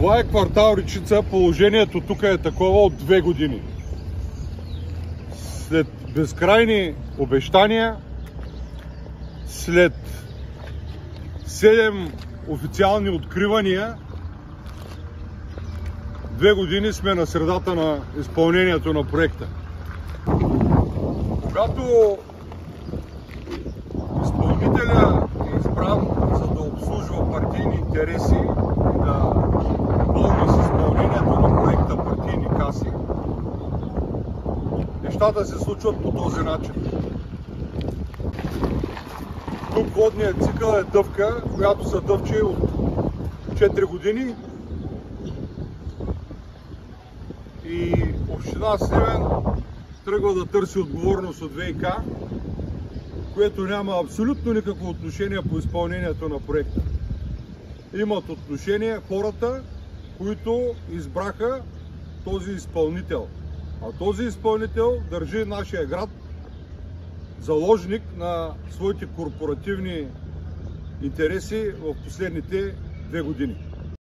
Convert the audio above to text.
Това е квартал Речица. Положението тук е такова от 2 години. След безкрайни обещания, след 7 официални откривания, 2 години сме на средата на изпълнението на проекта. Когато изпълнителя е избран за да обслужва партийни интереси и да пълни с изпълнението на проекта партийни каси, нещата се случват по този начин. Тук водният цикъл е дъвка, която се дъвче от 4 години и община Сливен тръгва да търси отговорност от ВиК, което няма абсолютно никакво отношение по изпълнението на проекта. Имат отношение хората, които избраха този изпълнител. А този изпълнител държи нашия град заложник на своите корпоративни интереси в последните 2 години.